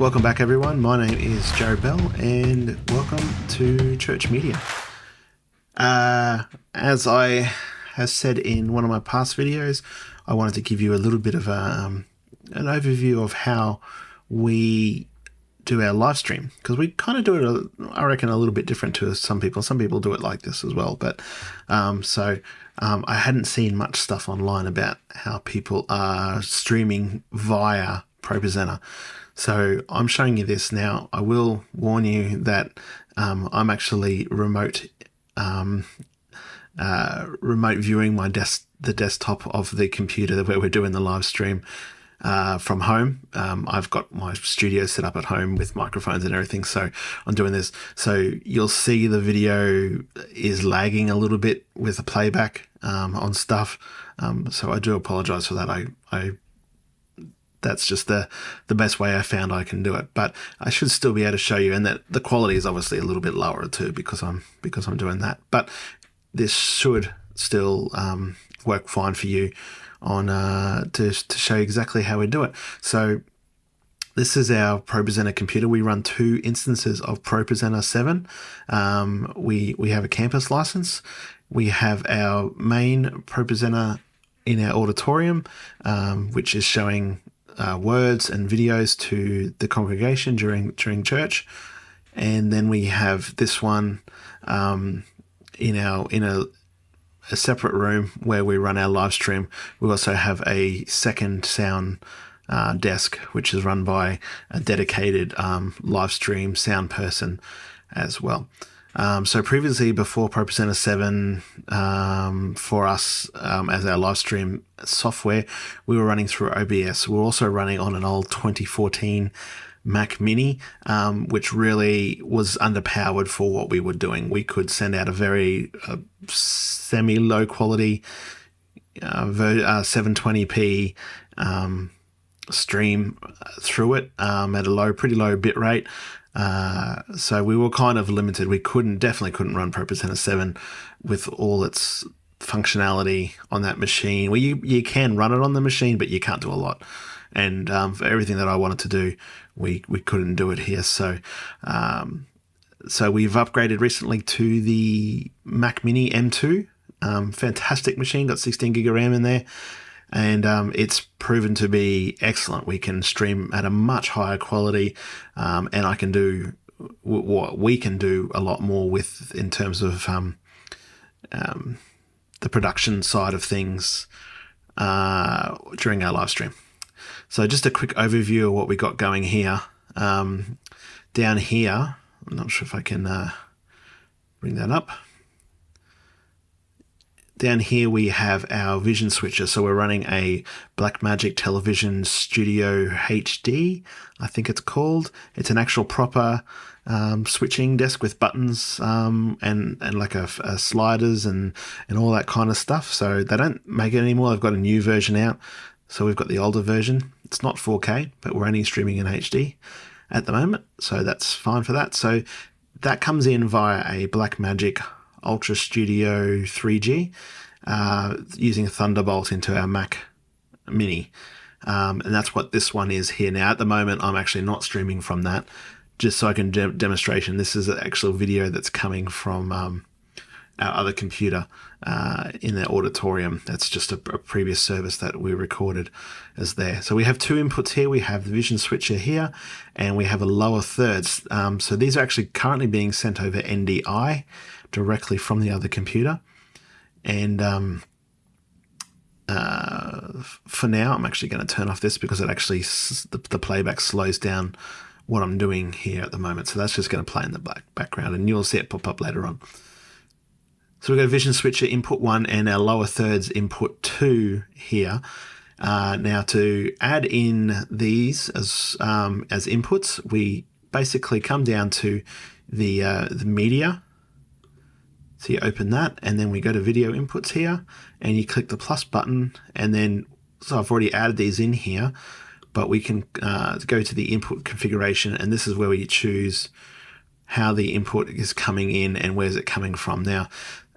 Welcome back, everyone. My name is Jared Bell, and welcome to Church Media. As I have said in one of my past videos, I wanted to give you a little bit of an overview of how we do our live stream, because we kind of do it, I reckon, a little bit different to some people. Some people do it like this as well, but I hadn't seen much stuff online about how people are streaming via ProPresenter. So I'm showing you this now. I will warn you that I'm actually remote viewing the desktop of the computer where we're doing the live stream from home. I've got my studio set up at home with microphones and everything, so I'm doing this. So you'll see the video is lagging a little bit with the playback on stuff. So I do apologize for that. That's just the best way I found I can do it, but I should still be able to show you, and that the quality is obviously a little bit lower too because I'm doing that. But this should still work fine for you on to show you exactly how we do it. So this is our ProPresenter computer. We run 2 instances of ProPresenter 7. We have a campus license. We have our main ProPresenter in our auditorium, which is showing words and videos to the congregation during church, and then we have this one in a separate room where we run our live stream. We also have a second sound desk, which is run by a dedicated live stream sound person as well. So previously, before ProPresenter 7, for us as our live stream software, we were running through OBS. We were also running on an old 2014 Mac Mini, which really was underpowered for what we were doing. We could send out a very semi-low quality 720p stream through it at a pretty low bit rate. So we were kind of limited. We definitely couldn't run ProPresenter 7 with all its functionality on that machine. Well, you can run it on the machine, but you can't do a lot. And for everything that I wanted to do, we couldn't do it here. So we've upgraded recently to the Mac Mini M2. Fantastic machine, got 16 gig of RAM in there. And it's proven to be excellent. We can stream at a much higher quality, and I can do what we can do a lot more with in terms of the production side of things during our live stream. So just a quick overview of what we got going here. Down here, I'm not sure if I can bring that up. Down here we have our vision switcher. So we're running a Blackmagic Television Studio HD, I think it's called. It's an actual proper switching desk with buttons and like a sliders and all that kind of stuff. So they don't make it anymore. They've got a new version out. So we've got the older version. It's not 4K, but we're only streaming in HD at the moment. So that's fine for that. So that comes in via a Blackmagic Ultra Studio 3G using Thunderbolt into our Mac Mini. And that's what this one is here. Now, at the moment, I'm actually not streaming from that, just so I can demonstration. This is an actual video that's coming from our other computer in the auditorium. That's just a previous service that we recorded as there. So we have 2 inputs here. We have the vision switcher here, and we have a lower thirds. So these are actually currently being sent over NDI directly from the other computer. And for now, I'm actually going to turn off this because it actually the playback slows down what I'm doing here at the moment. So that's just going to play in the background, and you'll see it pop up later on. So we've got a vision switcher input 1 and our lower thirds input 2 here. Now to add in these as inputs, we basically come down to the media. So you open that, and then we go to video inputs here, and you click the plus button, and then, so I've already added these in here, but we can go to the input configuration, and this is where we choose how the input is coming in and where's it coming from. Now,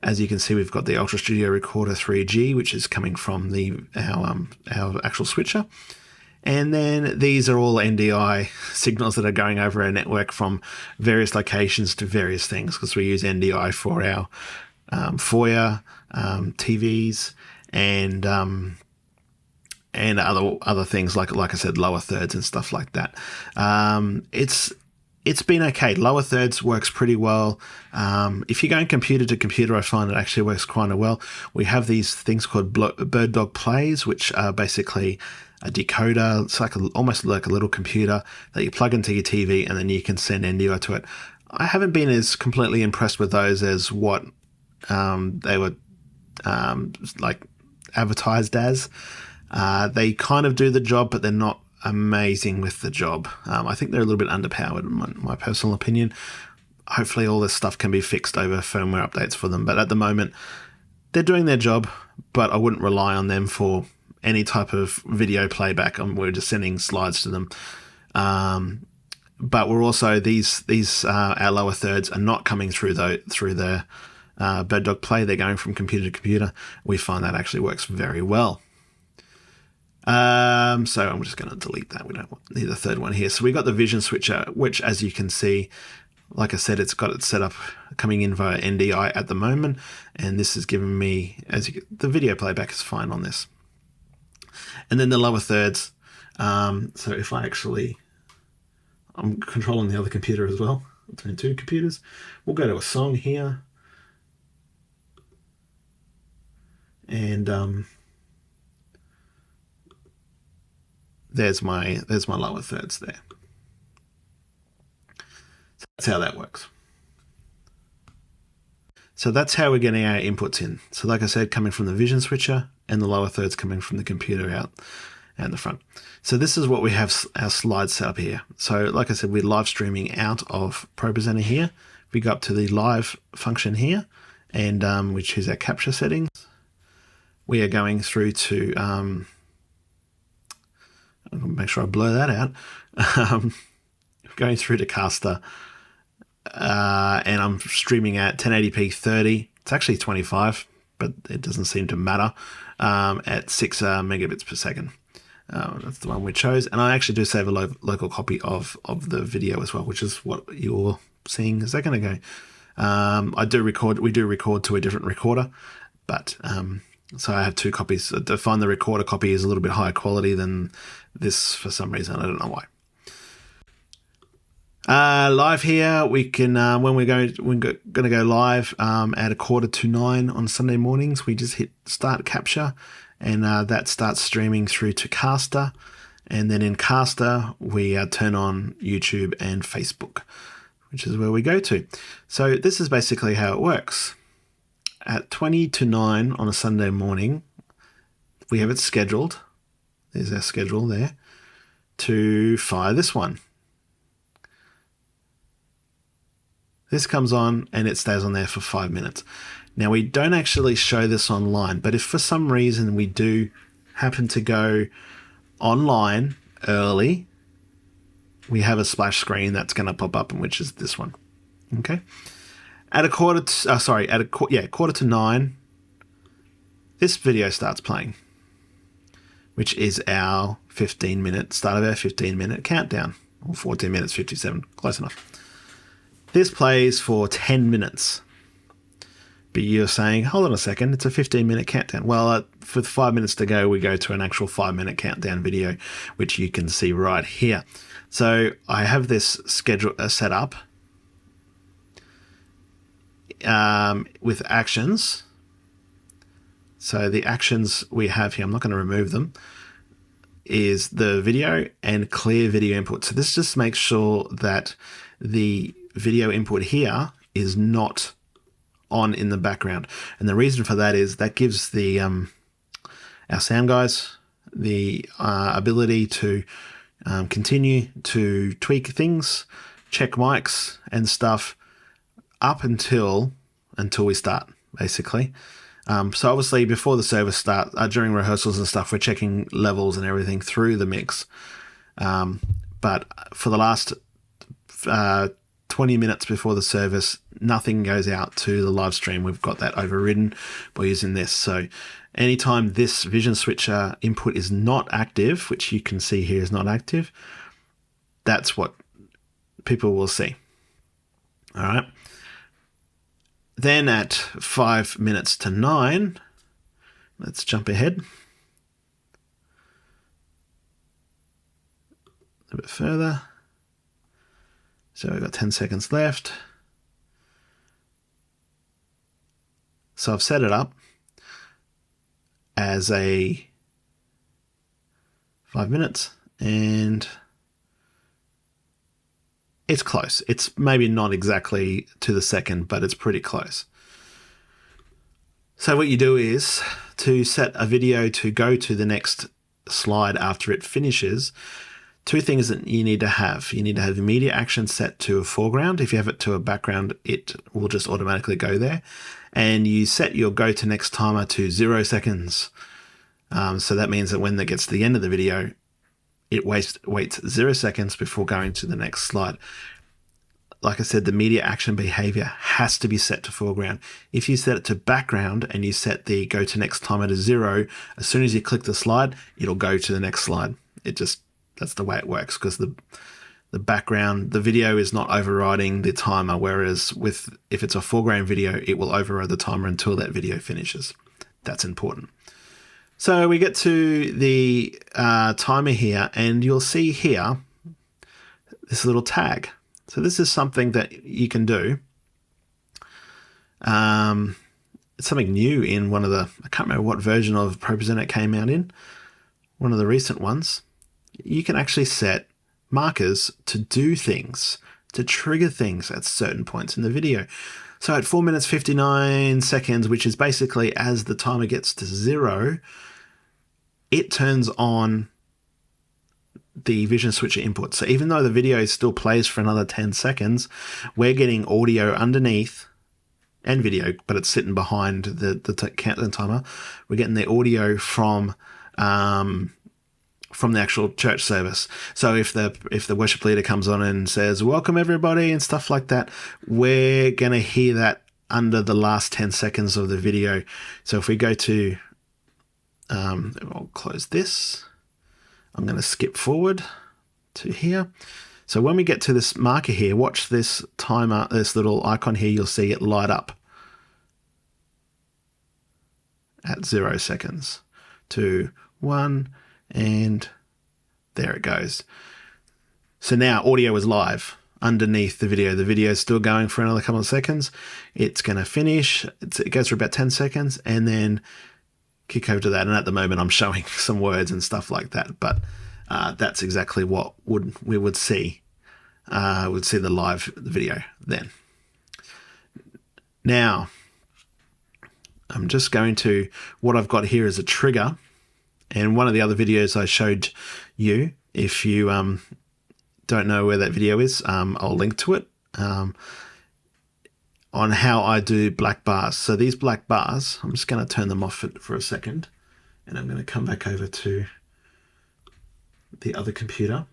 as you can see, we've got the Ultra Studio Recorder 3G, which is coming from our actual switcher. And then these are all NDI signals that are going over our network from various locations to various things, because we use NDI for our foyer, TVs, and other things like I said, lower thirds and stuff like that. It's been okay. Lower thirds works pretty well. If you're going computer to computer, I find it actually works quite well. We have these things called Bird Dog Plays, which are basically a decoder. It's like almost like a little computer that you plug into your TV, and then you can send NDI to it. I haven't been as completely impressed with those as what they were like advertised as. They kind of do the job, but they're not amazing with the job. I think they're a little bit underpowered, in my personal opinion. Hopefully all this stuff can be fixed over firmware updates for them, but at the moment they're doing their job, but I wouldn't rely on them for any type of video playback. We're just sending slides to them. But we're also these our lower thirds are not coming through the Bird Dog Play. They're going from computer to computer. We find that actually works very well. So I'm just going to delete that. We don't need the third one here. So we got the vision switcher, which, as you can see, like I said, it's got it set up coming in via NDI at the moment, and this is giving me, the video playback is fine on this. And then the lower thirds. So if I'm controlling the other computer as well, between two computers. We'll go to a song here, and there's my lower thirds there. So that's how that works. So that's how we're getting our inputs in. So like I said, coming from the vision switcher, and the lower thirds coming from the computer out the front. So this is what we have our slides set up here. So like I said, we're live streaming out of ProPresenter here. We go up to the live function here, and we choose our capture settings. We are going through to, I'll make sure I blur that out. Going through to Caster, and I'm streaming at 1080p 30. It's actually 25, but it doesn't seem to matter, at 6 megabits per second. That's the one we chose. And I actually do save a local copy of the video as well, which is what you're seeing a second ago. We do record to a different recorder, but so I have two copies. I find the recorder copy is a little bit higher quality than this for some reason. I don't know why. Live here, we can when we're going to go live at 8:45 on Sunday mornings, we just hit start capture, and that starts streaming through to Caster, and then in Caster we turn on YouTube and Facebook, which is where we go to. So this is basically how it works. At 8:20 on a Sunday morning, we have it scheduled. There's our schedule there to fire this one. This comes on and it stays on there for 5 minutes. Now, we don't actually show this online, but if for some reason we do happen to go online early, we have a splash screen that's going to pop up, which is this one. Okay. At 8:45, this video starts playing, which is our 15-minute start of our 15-minute countdown, or 14 minutes 57, close enough. This plays for 10 minutes. But you're saying, hold on a second, it's a 15-minute countdown. Well, for 5 minutes to go, we go to an actual 5-minute countdown video, which you can see right here. So I have this schedule set up with actions. So the actions we have here, I'm not going to remove them, is the video and clear video input. So this just makes sure that the video input here is not on in the background. And the reason for that is that gives the our sound guys the ability to continue to tweak things, check mics and stuff up until we start, basically. So obviously before the service start, during rehearsals and stuff, we're checking levels and everything through the mix. But for the last 20 minutes before the service, nothing goes out to the live stream. We've got that overridden by using this. So anytime this vision switcher input is not active, which you can see here is not active, that's what people will see. All right. Then at 5 minutes to 9, let's jump ahead a bit further. So we've got 10 seconds left. So I've set it up as a 5 minutes, and it's close. It's maybe not exactly to the second, but it's pretty close. So what you do is to set a video to go to the next slide after it finishes. Two things that you need to have. You need to have immediate action set to a foreground. If you have it to a background, it will just automatically go there. And you set your go to next timer to 0 seconds. So that means that when it gets to the end of the video, it waits 0 seconds before going to the next slide. Like I said, the immediate action behavior has to be set to foreground. If you set it to background and you set the go to next timer to 0, as soon as you click the slide, it'll go to the next slide. That's the way it works, because the background, the video is not overriding the timer, whereas if it's a foreground video, it will override the timer until that video finishes. That's important. So we get to the timer here, and you'll see here this little tag. So this is something that you can do. It's something new in one of the, I can't remember what version of ProPresenter it came out in, one of the recent ones. You can actually set markers to do things, to trigger things at certain points in the video. So at 4 minutes 59 seconds, which is basically as the timer gets to 0, it turns on the vision switcher input. So even though the video still plays for another 10 seconds, we're getting audio underneath and video, but it's sitting behind the countdown timer. We're getting the audio from the actual church service. So if the worship leader comes on and says, "Welcome everybody," and stuff like that, we're going to hear that under the last 10 seconds of the video. So if we go to, I'll close this. I'm going to skip forward to here. So when we get to this marker here, watch this timer, this little icon here, you'll see it light up at 0 seconds to 1, and there it goes. So now audio is live underneath the video. The video is still going for another couple of seconds. It's going to finish. It goes for about 10 seconds and then kick over to that. And at the moment I'm showing some words and stuff like that, but that's exactly what we would see. We'd see the live video then. Now, I'm just going to, what I've got here is a trigger. And one of the other videos I showed you, if you don't know where that video is, I'll link to it, on how I do black bars. So these black bars, I'm just going to turn them off for a second, and I'm going to come back over to the other computer.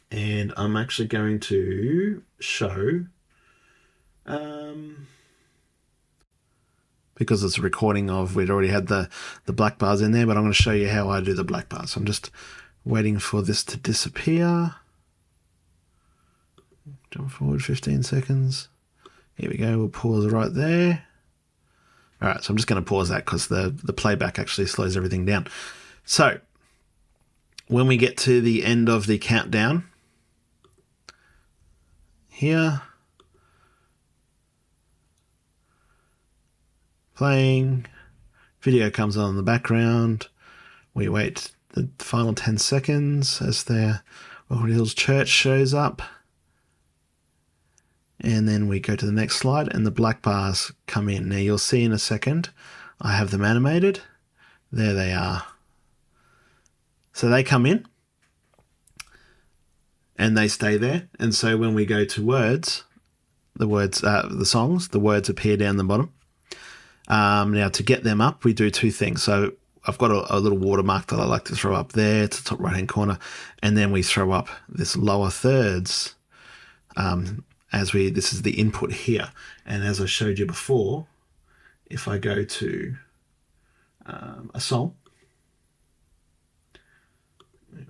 And I'm actually going to show, because it's a recording of, we'd already had the black bars in there, but I'm going to show you how I do the black bars. So I'm just waiting for this to disappear. Jump forward 15 seconds. Here we go. We'll pause right there. All right. So I'm just going to pause that because the playback actually slows everything down. So when we get to the end of the countdown here, playing, video comes on in the background. We wait the final 10 seconds as the Welcome Hills Church shows up. And then we go to the next slide and the black bars come in. Now you'll see in a second, I have them animated. There they are. So they come in and they stay there. And so when we go to words, the songs, the words appear down the bottom. Now to get them up, we do two things. So I've got a little watermark that I like to throw up there to the top right hand corner, and then we throw up this lower thirds this is the input here. And as I showed you before, if I go to a song,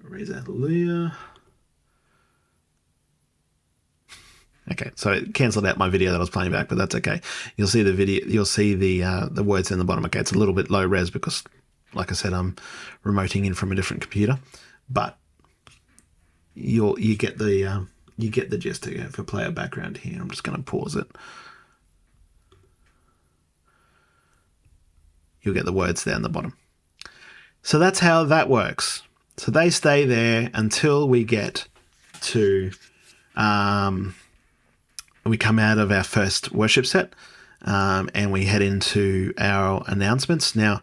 raise Hallelujah. Okay, so it cancelled out my video that I was playing back, but that's okay. You'll see the video. You'll see the words in the bottom. Okay, it's a little bit low res because, like I said, I'm remoting in from a different computer, but you get the gist here. If I play a background here, I'm just going to pause it. You'll get the words there in the bottom. So that's how that works. So they stay there until we get to we come out of our first worship set, and we head into our announcements. Now,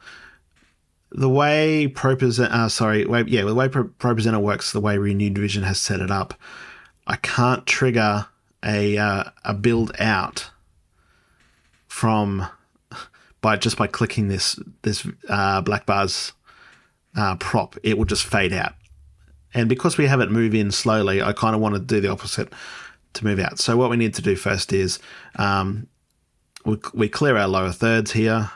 the way ProPresenter works, the way Renewed Vision has set it up, I can't trigger a build out by clicking this black bars prop. It will just fade out. And because we have it move in slowly, I kind of want to do the opposite to move out. So what we need to do first is we clear our lower thirds here,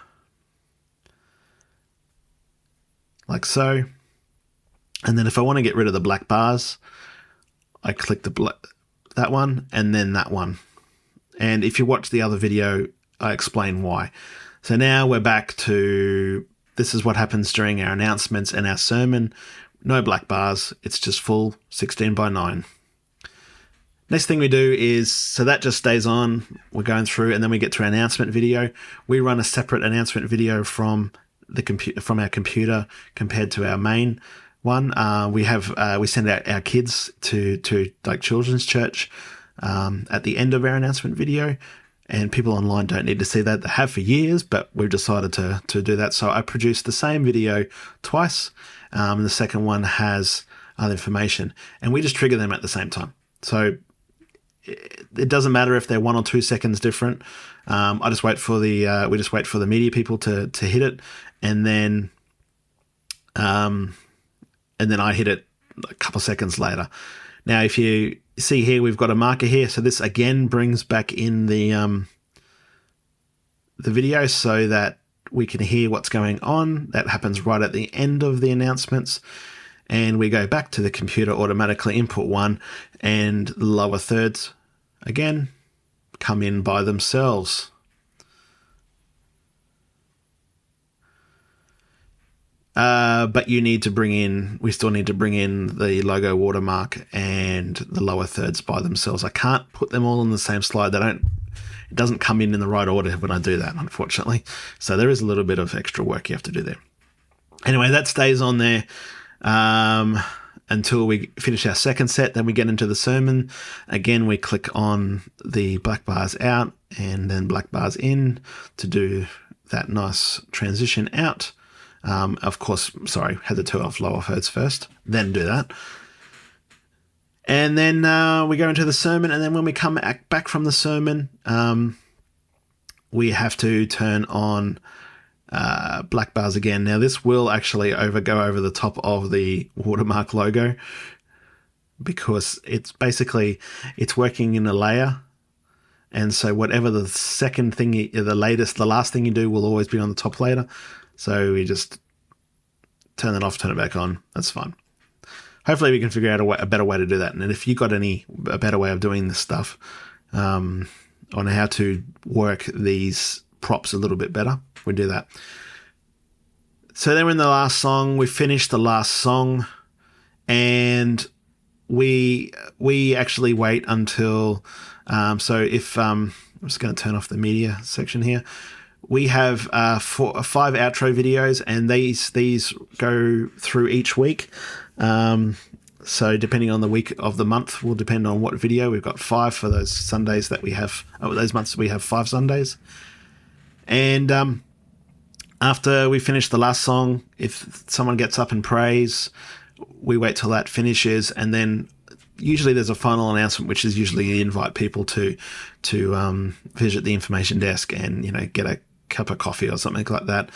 like so. And then if I want to get rid of the black bars, I click that one and then that one. And if you watch the other video, I explain why. So now we're back to, this is what happens during our announcements and our sermon. No black bars. It's just full 16:9. Next thing we do is, so that just stays on. We're going through, and then we get to our announcement video. We run a separate announcement video from our computer compared to our main one. We send out our kids to like children's church at the end of our announcement video, and people online don't need to see that. They have for years, but we've decided to do that. So I produced the same video twice. And the second one has other information, and we just trigger them at the same time. So it doesn't matter if they're 1 or 2 seconds different. We just wait for the media people to hit it, and then I hit it a couple seconds later. Now, if you see here, we've got a marker here. So this again brings back in the video so that we can hear what's going on. That happens right at the end of the announcements. And we go back to the computer, automatically input 1, and the lower thirds, again, come in by themselves. But we still need to bring in the logo watermark and the lower thirds by themselves. I can't put them all in the same slide. It doesn't come in the right order when I do that, unfortunately. So there is a little bit of extra work you have to do there. Anyway, that stays on there until we finish our second set. Then we get into the sermon. Again, we click on the black bars out and then black bars in to do that nice transition out. Of course, had to turn off lower thirds first, then do that. And then we go into the sermon, and then when we come back from the sermon, we have to turn on black bars again. Now, this will actually go over the top of the watermark logo because it's working in a layer. And so whatever the second thing, the last thing you do will always be on the top layer. So we just turn it off, turn it back on. That's fine. Hopefully we can figure out a better way to do that. And if you've got a better way of doing this stuff, on how to work these props a little bit better, we do that. So then we're in the last song. We finished the last song, and we actually wait until, I'm just going to turn off the media section here. We have 5 outro videos, and these go through each week. So depending on the week of the month will depend on what video. We've got 5 for those Sundays that we have. Those months we have 5 Sundays. And after we finish the last song, if someone gets up and prays, we wait till that finishes, and then usually there's a final announcement, which is usually you invite people to visit the information desk and get a cup of coffee or something like that.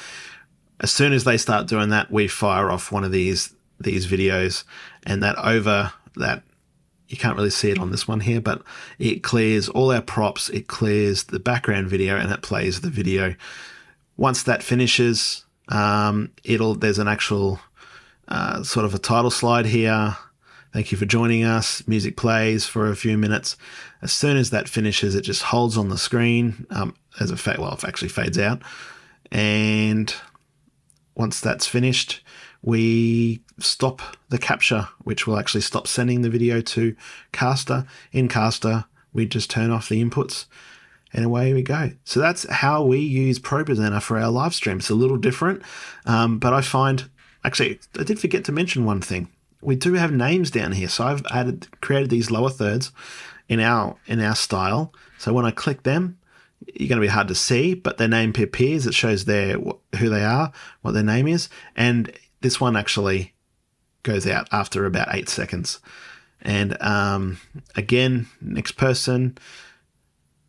As soon as they start doing that, we fire off one of these videos, and that over that you can't really see it on this one here, but it clears all our props, it clears the background video, and it plays the video. Once that finishes, there's an actual sort of a title slide here. Thank you for joining us. Music plays for a few minutes. As soon as that finishes, it just holds on the screen it actually fades out. And once that's finished, we stop the capture, which will actually stop sending the video to Caster. In Caster, we just turn off the inputs and away we go. So that's how we use ProPresenter for our live stream. It's a little different, but I find, actually, I did forget to mention one thing. We do have names down here. So I've created these lower thirds in our style. So when I click them, you're going to be hard to see, but their name appears. It shows who they are, what their name is. And this one actually goes out after about 8 seconds. And again, next person,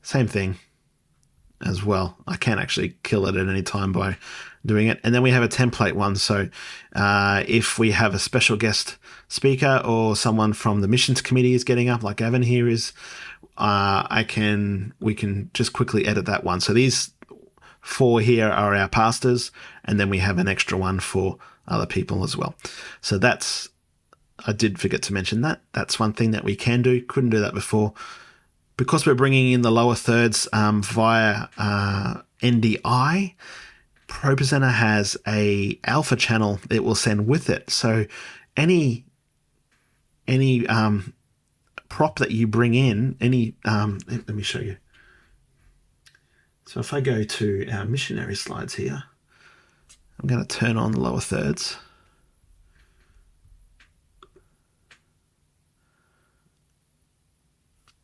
same thing as well. I can actually kill it at any time by doing it. And then we have a template one. So if we have a special guest speaker or someone from the missions committee is getting up, like Gavin here is, we can just quickly edit that one. So these 4 here are our pastors, and then we have an extra one for other people as well. So I did forget to mention that. That's one thing that we can do. Couldn't do that before. Because we're bringing in the lower thirds via NDI, ProPresenter has a alpha channel it will send with it. So any prop that you bring in, let me show you. So if I go to our missionary slides here, I'm going to turn on the lower thirds.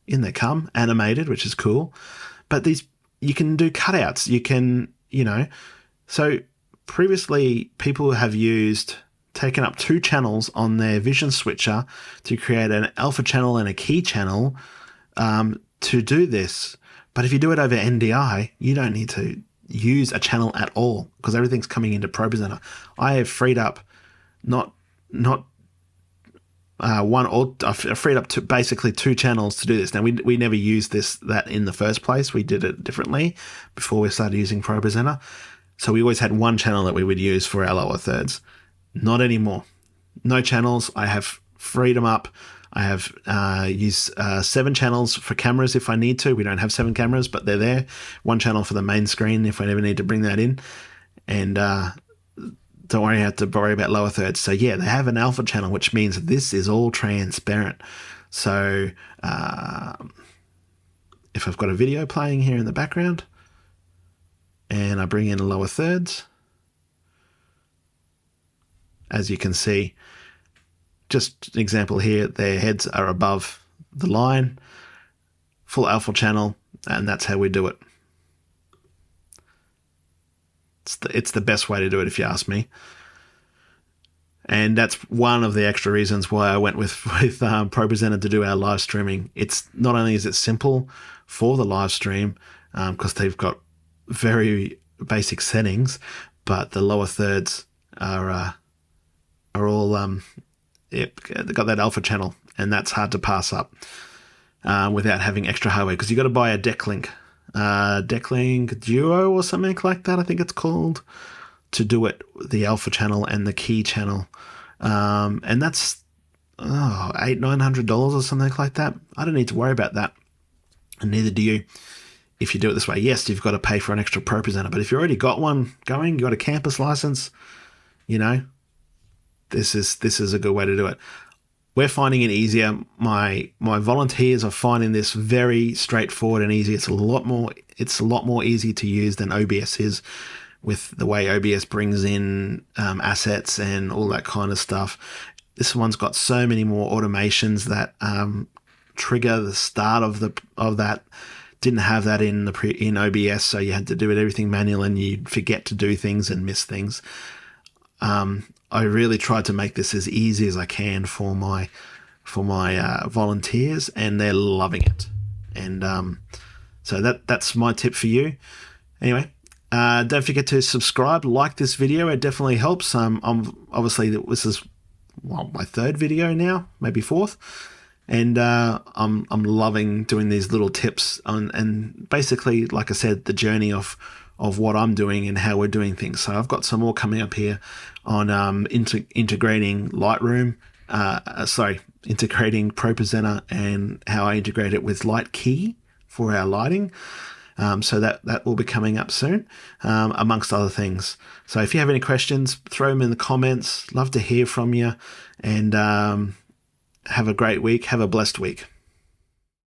In they come, animated, which is cool. But you can do cutouts. You can, so previously people have taken up 2 channels on their vision switcher to create an alpha channel and a key channel to do this. But if you do it over NDI, you don't need to use a channel at all because everything's coming into ProPresenter. I have freed up I've freed up basically 2 channels to do this. Now, we never used that in the first place. We did it differently before we started using ProPresenter. So we always had 1 channel that we would use for our lower thirds. Not anymore. No channels. I have freed them up. I have used 7 channels for cameras if I need to. We don't have 7 cameras, but they're there. 1 channel for the main screen if I ever need to bring that in. And don't worry, I have to worry about lower thirds. So yeah, they have an alpha channel, which means this is all transparent. So if I've got a video playing here in the background and I bring in lower thirds, as you can see, just an example here, their heads are above the line, full alpha channel, and that's how we do it. It's the best way to do it, if you ask me. And that's one of the extra reasons why I went with ProPresenter to do our live streaming. It's not only is it simple for the live stream because they've got very basic settings, but the lower thirds are all they've got that alpha channel, and that's hard to pass up without having extra hardware because you've got to buy a decklink Duo or something like that, I think it's called, to do it, the alpha channel and the key channel. And that's $800-900 or something like that. I don't need to worry about that, and neither do you if you do it this way. Yes, you've got to pay for an extra ProPresenter, but if you already got one going, you got a campus license, this is a good way to do it. We're finding it easier. My volunteers are finding this very straightforward and easy. It's a lot more easy to use than OBS is, with the way OBS brings in assets and all that kind of stuff. This one's got so many more automations that trigger the start of that. Didn't have that in OBS, so you had to do everything manual, and you'd forget to do things and miss things. I really tried to make this as easy as I can for my volunteers, and they're loving it. And so that's my tip for you. Anyway, don't forget to subscribe, like this video. It definitely helps. Obviously this is my 3rd video now, maybe 4th, And I'm loving doing these little tips on, and basically, like I said, the journey of what I'm doing and how we're doing things. So I've got some more coming up here on integrating Lightroom, integrating ProPresenter and how I integrate it with Light Key for our lighting. So that will be coming up soon, amongst other things. So if you have any questions, throw them in the comments. Love to hear from you, and have a great week. Have a blessed week.